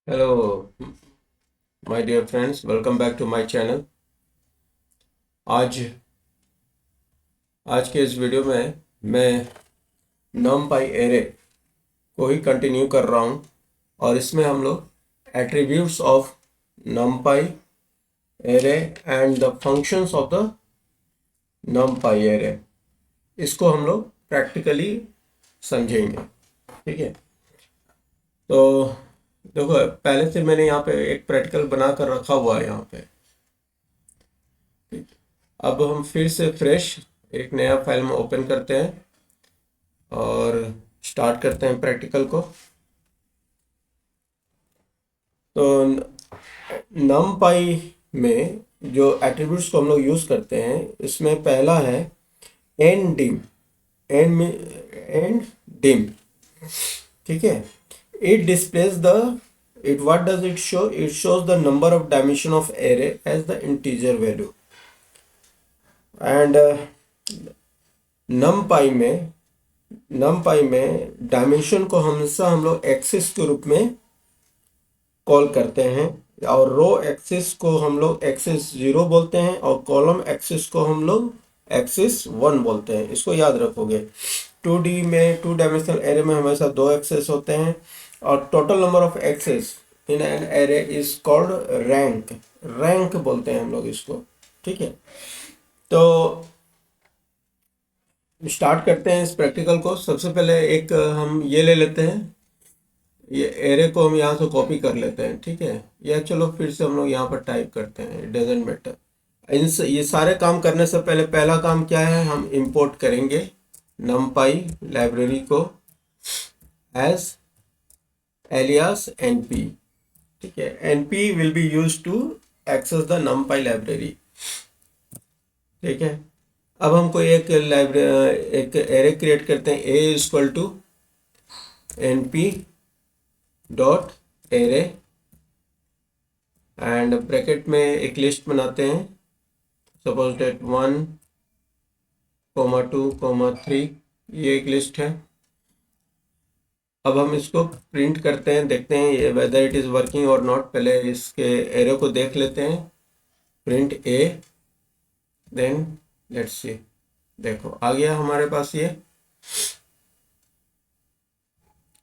Hello, my dear friends. Welcome back to my channel. आज आज के इस वीडियो में मैं numpy एरे को ही कंटिन्यू कर रहा हूँ और इसमें हम लोग attributes of numpy array and the functions of the numpy array इसको हम लोग प्रैक्टिकली समझेंगे। ठीक है, तो देखो पहले से मैंने यहाँ पे एक प्रैक्टिकल बना कर रखा हुआ है यहाँ पे। अब हम फिर से फ्रेश एक नया फाइल में ओपन करते हैं और स्टार्ट करते हैं प्रैक्टिकल को। तो numpy में जो एट्रीब्यूट्स को हम लोग यूज़ करते हैं इसमें पहला है ndim। ndim, ठीक है। it displays the it what does it show? It shows the number of dimension of array as the integer value and numpy में डायमेंशन को हमेशा हम लोग एक्सिस के रूप में कॉल करते हैं और रो एक्सिस को हम लोग एक्सिस 0 बोलते हैं और कॉलम एक्सिस को हम लोग एक्सिस 1 बोलते हैं। इसको याद रखोगे। 2D में 2 डायमेंशनल एरे में हमेशा 2 एक्सेस होते हैं और total number of axes in an array is called rank बोलते हैं हम लोग इसको। ठीक है, तो स्टार्ट करते हैं इस प्रैक्टिकल को। सबसे पहले एक हम ये ले लेते हैं, ये एरे को हम यहाँ से कॉपी कर लेते हैं। ठीक है, या चलो फिर से हम लोग यहाँ पर टाइप करते हैं, इट डजेंट मैटर। ये सारे काम करने से पहले पहला काम क्या है, हम इंपोर्ट करेंगे numpy लाइब्रेरी को एज एलियास np। ठीक है, np will be use to access the numpy library. ठीक है, अब हमको एक एरे क्रिएट करते हैं, a equal to np dot array and bracket में एक लिस्ट बनाते हैं, सपोज डेट 1, 2, 3, ये एक लिस्ट है। अब हम इसको प्रिंट करते हैं, देखते हैं ये वेदर इट इज़ वर्किंग और नॉट। पहले इसके एरे को देख लेते हैं, print a, then let's see. देखो आ गया हमारे पास, ये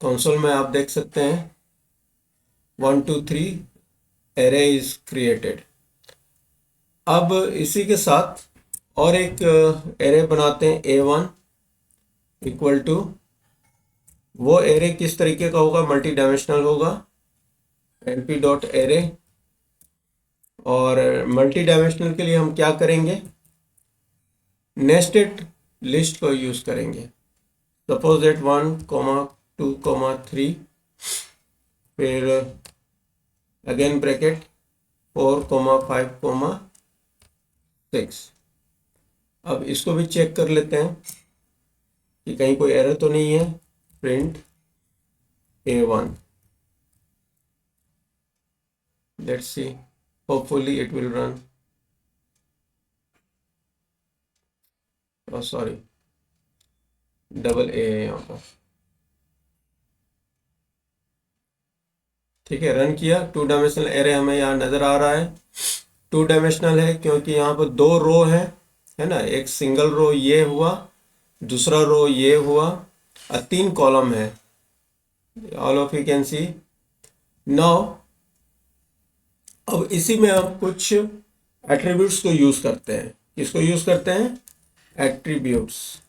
कंसोल में आप देख सकते हैं 1 2 3 एरे इज क्रिएटेड। अब इसी के साथ और एक एरे बनाते हैं, a1 इक्वल टू, वो एरे किस तरीके का होगा, मल्टी डायमेंशनल होगा, np डॉट एरे। और मल्टी डायमेंशनल के लिए हम क्या करेंगे, नेस्टेड लिस्ट को यूज करेंगे। सपोज दैट 1, 2, 3, फिर अगेन ब्रैकेट 4, 5, 6। अब इसको भी चेक कर लेते हैं कि कहीं कोई एरर तो नहीं है। Print a1, let's see, hopefully it will run. Sorry, double A है यहाँ पर। ठीक है, रन किया। 2 डायमेंशनल एरे हमें यहाँ नज़र आ रहा है। 2 डायमेंशनल है क्योंकि यहाँ पर 2 रो है ना, एक सिंगल रो ये हुआ, दूसरा रो ये हुआ और 3 कॉलम है। All of you can C now. अब इसी में हम कुछ एट्रीब्यूट्स को यूज करते हैं। किसको यूज करते हैं, एट्रीब्यूट्स।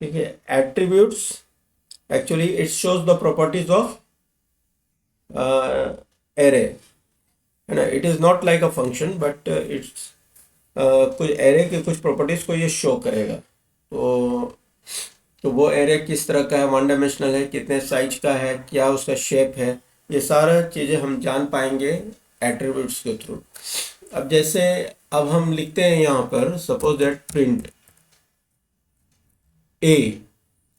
ठीक है, attributes actually it shows the properties of array, है ना। It is not like a function but it's कुछ एरे के कुछ प्रॉपर्टीज को ये शो करेगा। तो वो एरे किस तरह का है, 1 डायमेंशनल है, कितने साइज का है, क्या उसका शेप है, ये सारा चीज़ें हम जान पाएंगे एट्रीब्यूट्स के थ्रू। अब जैसे अब हम लिखते हैं यहाँ पर, सपोज दैट प्रिंट a।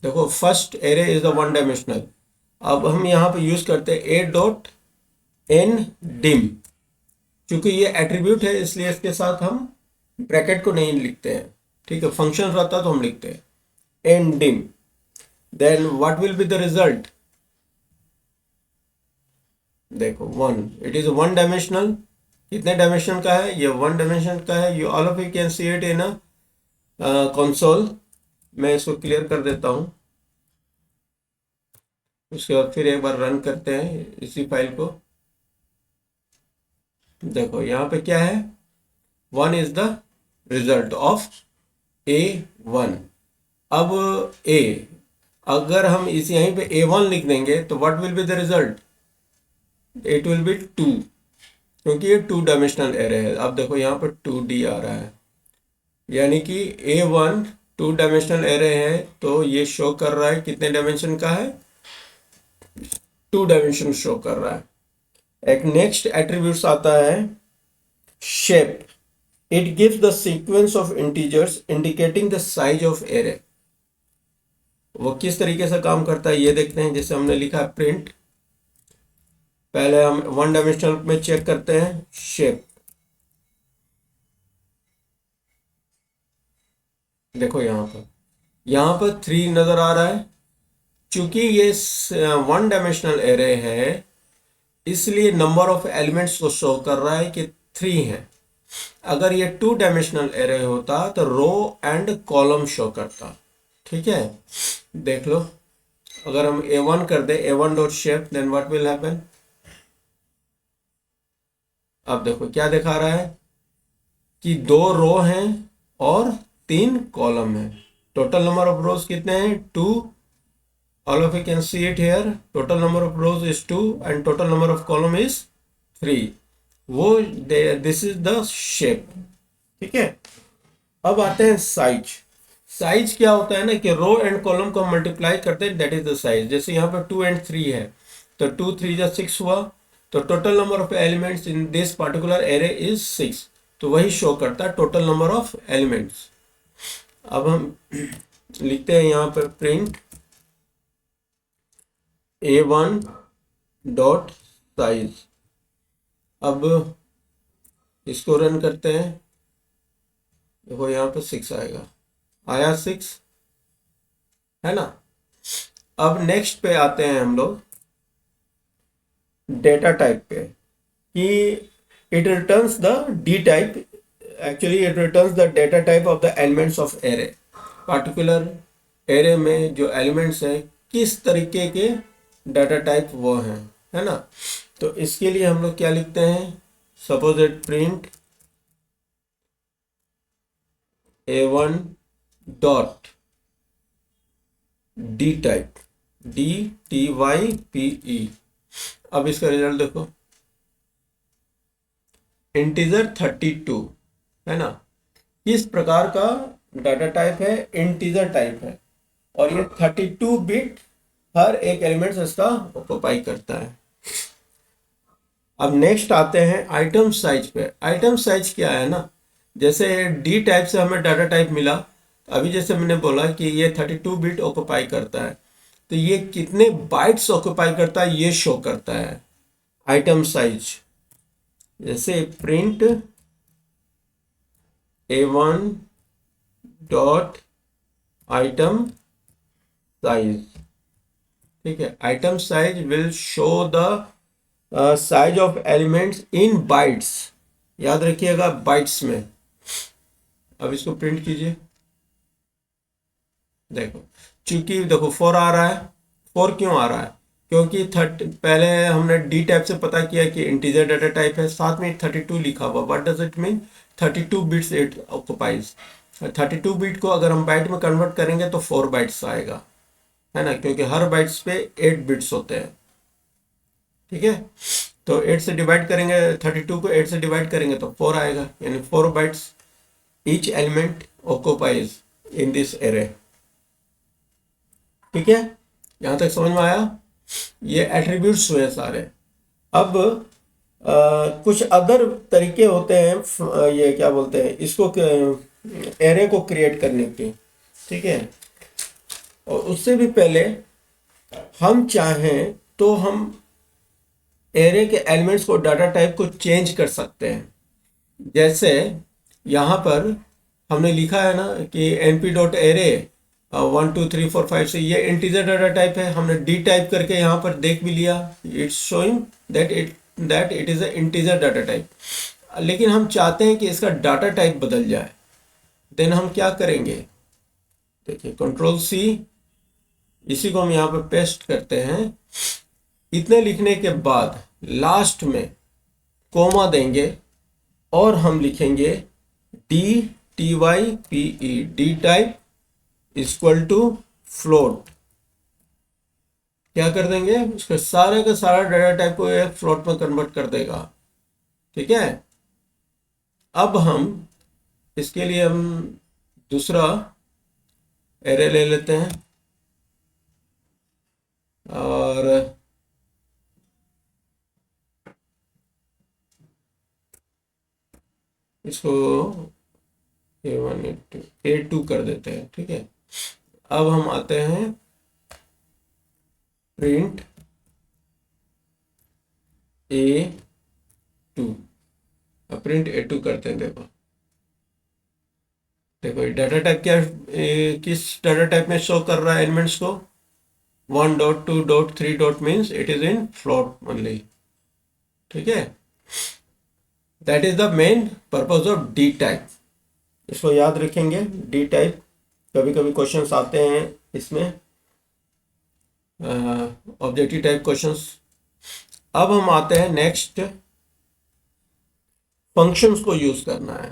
देखो first array is the 1 dimensional. अब हम यहाँ पे यूज करते हैं a डॉट ndim। क्योंकि ये एट्रीब्यूट है इसलिए इसके साथ हम ब्रैकेट को नहीं लिखते हैं। ठीक है, फंक्शन रहता तो हम लिखते हैं ndim। Then what will be the result, देखो one, it is one dimensional. कितने डायमेंशन का है? ये वन डायमेंशन का है। You all of you can see it in a console. मैं इसको क्लियर कर देता हूँ, उसके बाद फिर एक बार रन करते हैं इसी फाइल को। देखो यहाँ पे क्या है, one is the result of A one. अब ए, अगर हम इस यहीं पे ए वन लिख देंगे तो what will be the result? It will be two, क्योंकि ये टू डायमेंशनल एरे है। अब देखो यहाँ पर 2D आ रहा है, यानी कि ए वन टू डायमेंशनल एरे है, तो ये शो कर रहा है कितने डायमेंशन का है? टू डायमेंशन शो कर रहा है। एक नेक्स्ट एट्रीब्यूट्स आता है shape. It gives the sequence of integers indicating the size of array. वो किस तरीके से काम करता है ये देखते हैं। जैसे हमने लिखा है प्रिंट, पहले हम वन डायमेंशनल में चेक करते हैं शेप। देखो यहाँ पर 3 नजर आ रहा है। चूंकि ये वन डायमेंशनल एरे है, इसलिए नंबर ऑफ एलिमेंट्स को शो कर रहा है कि 3 है। अगर ये टू डायमेंशनल एरे होता तो रो एंड कॉलम शो करता। ठीक है, देख लो। अगर हम A1 कर दे, A1 dot shape, then what will happen? अब देखो क्या दिखा रहा है कि 2 रो हैं और 3 कॉलम हैं। टोटल नंबर ऑफ रोज कितने हैं? 2। All of you can see it here. Total number of rose is 2 and total number of column is 3। वो दिस इज द शेप। ठीक है, अब आते हैं साइज। साइज क्या होता है ना कि रो एंड कॉलम को मल्टीप्लाई करते हैं, दैट इज द साइज। जैसे यहाँ पर 2 एंड 3 है, तो 2 3 जा 6 हुआ, तो total number of elements in this particular array is 6। तो वही शो करता है टोटल नंबर ऑफ एलिमेंट्स। अब हम लिखते हैं यहाँ पर प्रिंट A1 डॉट साइज। अब इसको रन करते हैं। देखो यहाँ पर 6 आएगा, आया 6 है ना। अब नेक्स्ट पे आते हैं हम लोग डेटा टाइप पे, कि it returns the D type. Actually it returns the data type of the elements of array. Particular array में जो एलिमेंट्स है किस तरीके के डाटा टाइप वो हैं, है ना। तो इसके लिए हम लोग क्या लिखते हैं? Suppose it print A1 dot D type, DTYPE। अब इसका रिजल्ट देखो, इंटीजर 32 है ना। किस प्रकार का डाटा टाइप है? इंटीजर टाइप है, और ये 32 बिट हर एक एलिमेंट इसका ऑक्युपाई करता है। अब नेक्स्ट आते हैं आइटम साइज पे। आइटम साइज क्या है ना, जैसे डी टाइप से हमें डाटा टाइप मिला, अभी जैसे मैंने बोला कि ये 32 बिट ऑक्युपाई करता है, तो ये कितने बाइट्स ऑक्युपाई करता है ये शो करता है आइटम साइज। जैसे print A1 dot item size. ठीक है, item size will show the size of elements in bytes. याद रखिएगा, बाइट्स में। अब इसको प्रिंट कीजिए। देखो, चूंकि देखो 4 आ रहा है। 4 क्यों आ रहा है? क्योंकि पहले हमने डी टाइप से पता किया कि इंटीजर डाटा टाइप है, साथ में 32 लिखा हुआ। What does it mean? 32 bits it occupies. 32 bit को अगर हम बाइट में कन्वर्ट करेंगे तो 4 बाइट्स आएगा, है ना, क्योंकि हर बाइट्स पे 8 बिट्स होते हैं। ठीक है, तो 8 से डिवाइड करेंगे, 32 को 8 से डिवाइड करेंगे तो 4 आएगा, यानी 4 bytes each element occupies in this array. ठीक है, यहां तक समझ में आया? ये एट्रीब्यूट्स हुए सारे। अब कुछ अदर तरीके होते हैं, ये क्या बोलते हैं इसको, एरे को क्रिएट करने के। ठीक है, और उससे भी पहले हम चाहें तो हम एरे के एलिमेंट्स को, डाटा टाइप को चेंज कर सकते हैं। जैसे यहाँ पर हमने लिखा है ना कि np डॉट एरे 1 2 3 4 5 से, ये इंटीजर डाटा टाइप है। हमने डी टाइप करके यहाँ पर देख भी लिया, it's showing that it is a integer data type. लेकिन हम चाहते हैं कि इसका डाटा टाइप बदल जाए, देन हम क्या करेंगे, देखिए कंट्रोल सी, इसी को हम यहाँ पे पेस्ट करते हैं। इतने लिखने के बाद लास्ट में कोमा देंगे और हम लिखेंगे D T Y P E, D type equal to float. क्या कर देंगे, उसका सारे का सारा डाटा टाइप को एक फ्लोट में कन्वर्ट कर देगा। ठीक है, अब हम इसके लिए हम दूसरा एरे ले लेते हैं और इसको A1 A2 A2 कर देते हैं। ठीक है, अब हम आते हैं प्रिंट A2, प्रिंट A2 करते हैं। देखो देखो ये डाटा टाइप क्या किस डाटा टाइप में शो कर रहा है एलिमेंट्स को, 1 dot 2 dot 3 dot means it is in float only. ठीक है, that is the main purpose of D type, इसको याद रखेंगे। डी टाइप कभी कभी क्वेश्चंस आते हैं इसमें, ऑब्जेक्टिव टाइप क्वेश्चंस। अब हम आते हैं नेक्स्ट, फंक्शंस को यूज करना है।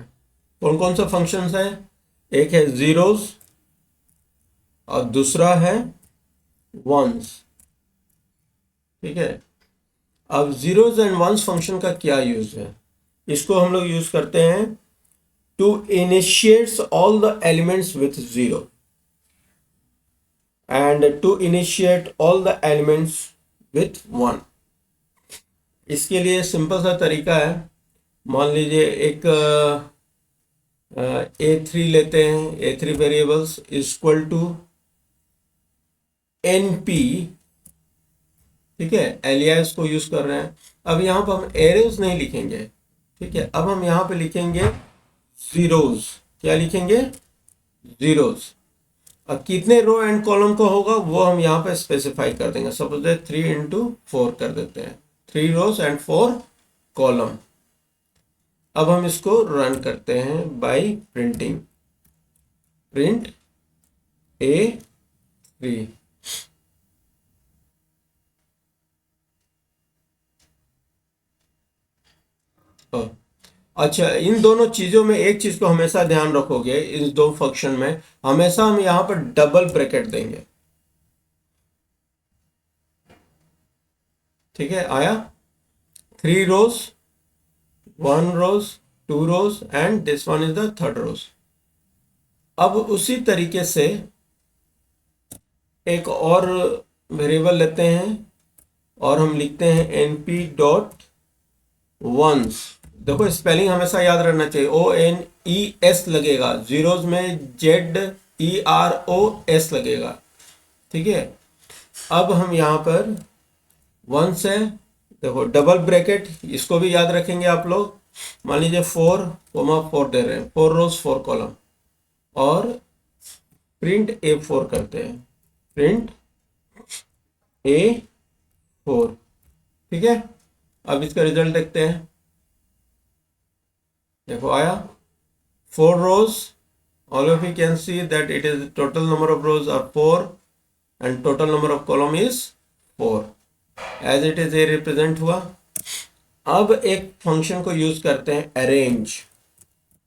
कौन कौन सा फंक्शंस है, एक है जीरोस और दूसरा है वंस। ठीक है, अब जीरोस एंड वंस फंक्शन का क्या यूज है, इसको हम लोग यूज करते हैं to initiates all the elements with zero and to initiate all the elements with one. इसके लिए सिंपल सा तरीका है, मान लीजिए एक A3 लेते हैं, A3 variables equal to NP। ठीक है, एलियास को यूज कर रहे हैं। अब यहाँ पर हम एरेज नहीं लिखेंगे। ठीक है, अब हम यहाँ पे लिखेंगे जीरोज। क्या लिखेंगे, जीरोज। अब कितने रो एंड कॉलम को होगा वो हम यहाँ पे स्पेसिफाई कर देंगे। सपोज 3 इंटू 4 कर देते हैं, 3 रोज एंड 4 कॉलम। अब हम इसको रन करते हैं बाय प्रिंटिंग प्रिंट A3। अच्छा, इन दोनों चीजों में एक चीज को हमेशा ध्यान रखोगे, इन दो फंक्शन में हमेशा हम यहां पर डबल ब्रैकेट देंगे। ठीक है, आया 3 rows 1 rows 2 rows and this one is the third rows. अब उसी तरीके से एक और वेरिएबल लेते हैं और हम लिखते हैं np डॉट वंस। देखो स्पेलिंग हमेशा याद रखना चाहिए, ONES लगेगा, जीरोज में ZEROS लगेगा। ठीक है, अब हम यहाँ पर वंस है, देखो डबल ब्रैकेट, इसको भी याद रखेंगे आप लोग। मान लीजिए 4 दे रहे हैं, 4 रोज 4 कॉलम, और प्रिंट A4 करते हैं, प्रिंट A4। ठीक है, अब इसका रिजल्ट देखते हैं। देखो आया 4 rows, all of you can see that it is total number of rows are 4 and total number of column is 4 as it is a represent हुआ। अब एक फंक्शन को यूज करते हैं अरेंज।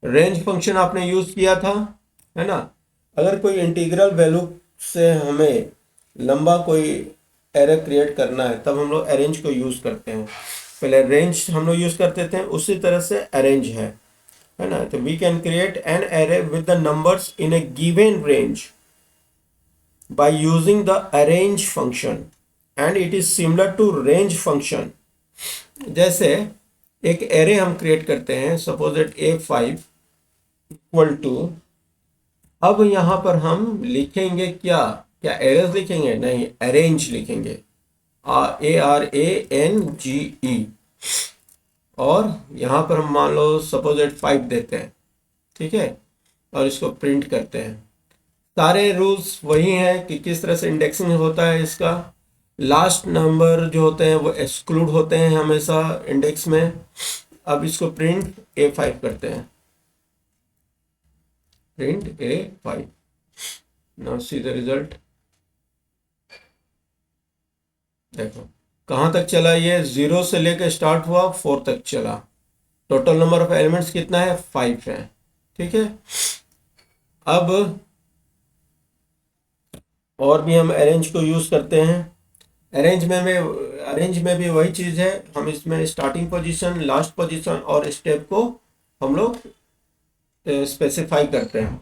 रेंज फंक्शन आपने यूज किया था, है ना। अगर कोई इंटीग्रल वैल्यू से हमें लंबा कोई एरे क्रिएट करना है तब हम लोग अरेंज को यूज करते हैं। पहले रेंज हम लोग यूज करते थे, उसी तरह से अरेंज है ना। तो we can create an array with the numbers in a given range by using the arange function and it is similar to range function. जैसे एक एरे हम क्रिएट करते हैं, suppose that A5 equal to, अब यहां पर हम लिखेंगे क्या, क्या एरेज लिखेंगे, नहीं अरेंज लिखेंगे, ARANGE। और यहाँ पर हम मान लो सपोज दैट 5 देते हैं। ठीक है, और इसको प्रिंट करते हैं। सारे रूल्स वही हैं कि किस तरह से इंडेक्सिंग होता है इसका, लास्ट नंबर जो होते हैं वो एक्सक्लूड होते हैं हमेशा इंडेक्स में। अब इसको प्रिंट A5 करते हैं, print A5। Now see the result. देखो कहाँ तक चला, ये 0 से लेकर स्टार्ट हुआ 4 तक चला। टोटल नंबर ऑफ एलिमेंट्स कितना है, 5 है। ठीक है, अब और भी हम अरेंज को यूज करते हैं। अरेंज में भी वही चीज है, हम इसमें स्टार्टिंग पोजीशन, लास्ट पोजीशन और स्टेप को हम लोग स्पेसिफाई करते हैं।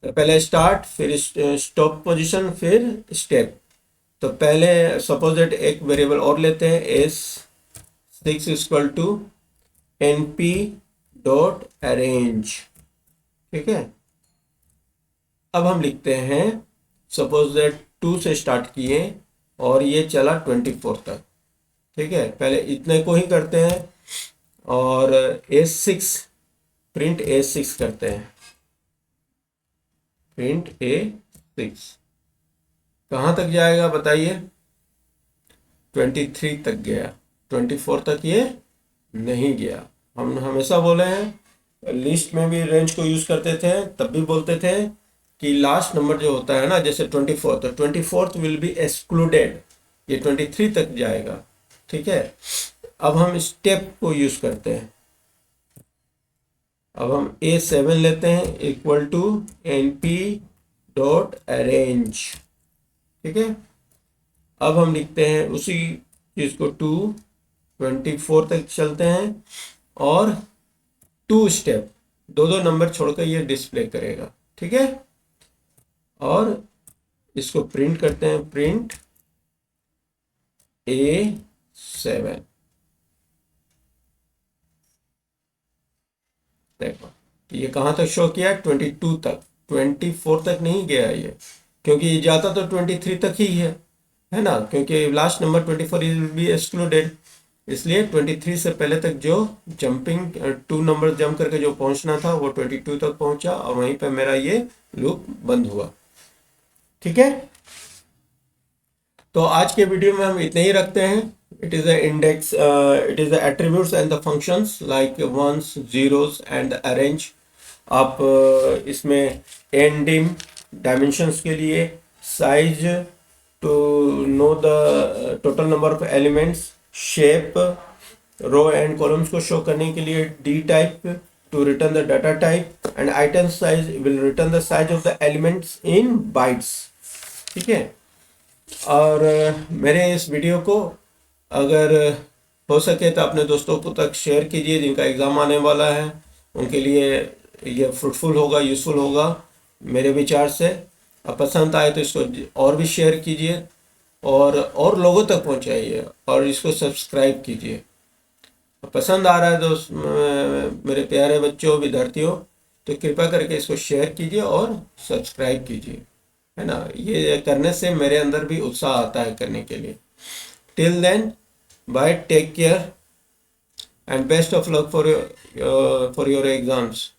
तो पहले स्टार्ट, फिर स्टॉप पोजीशन, फिर स्टेप। तो पहले सपोज दैट एक वेरिएबल और लेते हैं, S6 equal to np dot arange. ठीक है, अब हम लिखते हैं सपोज दैट 2 से स्टार्ट किए और ये चला 24 तक। ठीक है, पहले इतने को ही करते हैं और A6 प्रिंट A6 करते हैं, प्रिंट A6 कहाँ तक जाएगा बताइए, 23 तक गया, 24 तक ये नहीं गया। हम हमेशा बोले हैं, लिस्ट में भी रेंज को यूज करते थे, तब भी बोलते थे कि लास्ट नंबर जो होता है ना, जैसे 24, तो 24 विल बी एक्सक्लूडेड, ये 23 तक जाएगा। ठीक है, अब हम स्टेप को यूज करते हैं। अब हम A7 लेते हैं equal to np dot arange. ठीक है, अब हम लिखते हैं उसी चीज को 24 तक चलते हैं और 2 स्टेप, दो नंबर छोड़कर ये डिस्प्ले करेगा। ठीक है, और इसको प्रिंट करते हैं, प्रिंट A7। देखो ये कहाँ तक शो किया, 22 तक, 24 तक नहीं गया ये, क्योंकि ये जाता तो 23 तक ही है ना, क्योंकि last number 24 will be excluded. इसलिए 23 से पहले तक जो जंपिंग 2 नंबर जंप करके जो पहुंचना था वो 22 तक पहुंचा और वहीं पे मेरा ये लूप बंद हुआ। ठीक है, तो आज के वीडियो में हम इतने ही रखते हैं। It is index, it is attributes and the functions like ones, zeros and arange. आप इसमें एंडिंग डायमेंशंस के लिए, size to know the total number of elements, shape, row and columns को शो करने के लिए D type to return the data type, and item size will return the size of the elements in bytes. ठीक है, और मेरे इस video को अगर हो सके तो अपने दोस्तों को तक शेयर कीजिए जिनका एग्ज़ाम आने वाला है, उनके लिए ये फ्रूटफुल होगा, यूज़फुल होगा मेरे विचार से। अब पसंद आए तो इसको और भी शेयर कीजिए और लोगों तक पहुंचाइए और इसको सब्सक्राइब कीजिए। पसंद आ रहा है दोस्त, मेरे प्यारे बच्चों, विद्यार्थियों, तो कृपया करके इसको शेयर कीजिए और सब्सक्राइब कीजिए, है ना। ये करने से मेरे अंदर भी उत्साह आता है करने के लिए। Till then, bye, take care and best of luck for your exams.